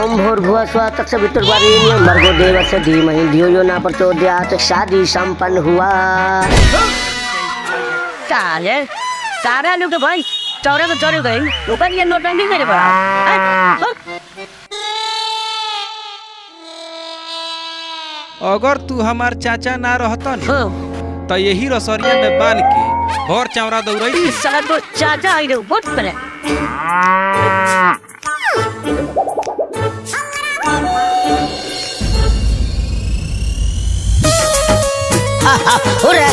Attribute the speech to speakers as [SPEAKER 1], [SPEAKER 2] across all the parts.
[SPEAKER 1] ओम भूर्भुवः स्वः तत्सवितुर्वरेण्यं भर्गो देवस्य धीमहि धियो यो न प्रचोदयात्। शादी संपन्न हुआ।
[SPEAKER 2] साले सारा लोग तो भाई चौरे को चौरे गए ऊपर ये नोटबंदी करे पड़ा।
[SPEAKER 3] अगर तू हमार चाचा ना रहता न तो यही रसोरिया में बांध के और चावरा दौड़ई।
[SPEAKER 2] साला तो चाचा आई रे बहुत परे।
[SPEAKER 1] हो रे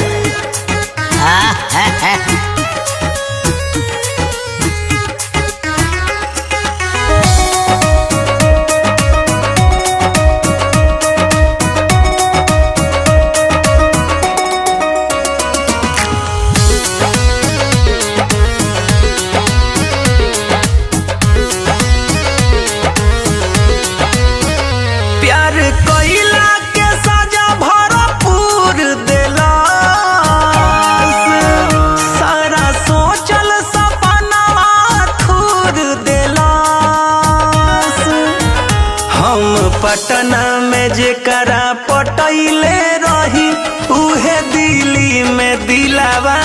[SPEAKER 4] पटना में जेकरा पटैले रही उहे दिल्ली में दिलावा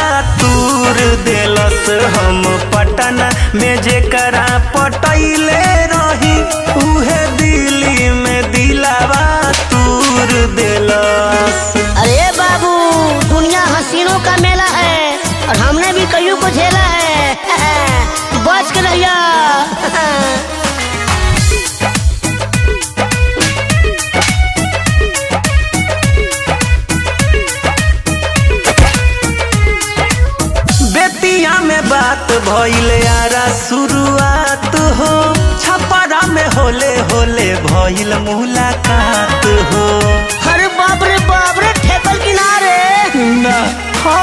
[SPEAKER 4] तूर देलस। हम पटना में जेकरा पटैले रही उहे दिल्ली में दिलावा तूर देलस।
[SPEAKER 1] अरे बाबू दुनिया हसीनों का मेला है और हमने भी कईयों को झेला है। बच के रहिया।
[SPEAKER 4] में बात भइले यारा शुरुआत हो। छपरा में होले होले भइल मुलाकात हो।
[SPEAKER 1] अरे बाप रे ठेकल किनारे
[SPEAKER 4] ना हो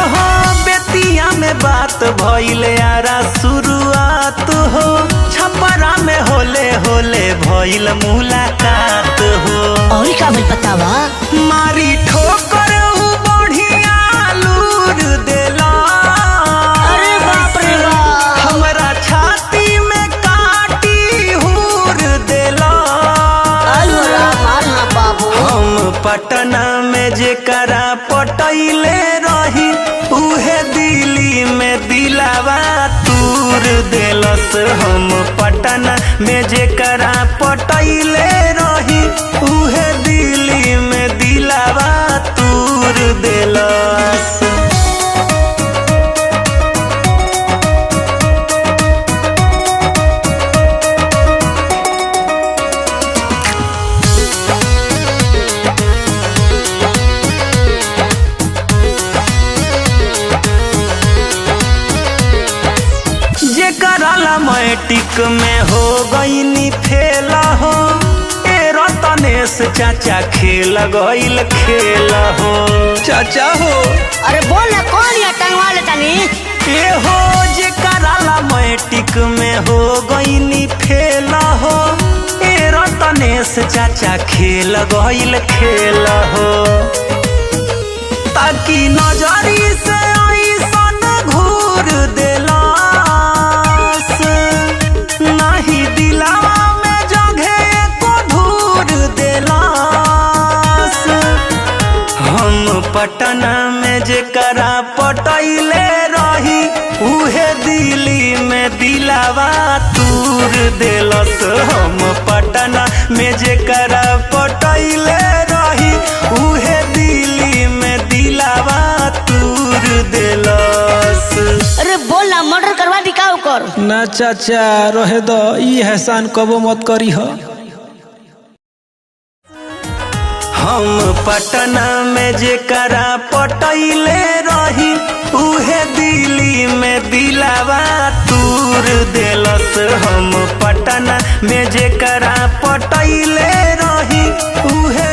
[SPEAKER 4] बेतिया में बात भइले यारा शुरुआत हो। छपरा में होले होले भइल मुलाकात हो।
[SPEAKER 1] और का भइल बतावा।
[SPEAKER 4] मारी ठोकर बढ़िया लूर देला। हमरा छाती में काटी हूर देला। हम पटना में जेकरा पटैले रही उहे दिल्ली में दिलावा तूर देलस। हम पटना में जेकरा पटैले रही उहे दिल्ली में दिलावा तूर देलस। मैट्रिक में हो गईनी फेला हो। ए रतनेश चाचा खेल गईल खेला हो। चाचा हो
[SPEAKER 1] अरे बोल ना कौन या टंगवा ले तनी।
[SPEAKER 4] ए हो जे कराला मैट्रिक में हो गईनी फेला हो। ए रतनेश चाचा खेल गईल खेला हो। ताकि नजरी से ऐसन घूर देला पटना में जेकरा पटैले रही उहे दिल्ली में दिलावा तूर देलस। हम पटना में जेकरा पटैले रही उहे दिल्ली में दिलावा तूर देलस।
[SPEAKER 1] अरे बोल ना मर्डर करवा दी का ओकर।
[SPEAKER 3] ना चाचा रहे दो ई एहसान कबो मत करी हो।
[SPEAKER 4] हम पटना में जेकरा पटैले रही उहे दिल्ली में दिलावा तूर देलस। हम पटना में जेकरा पटैले रही उहे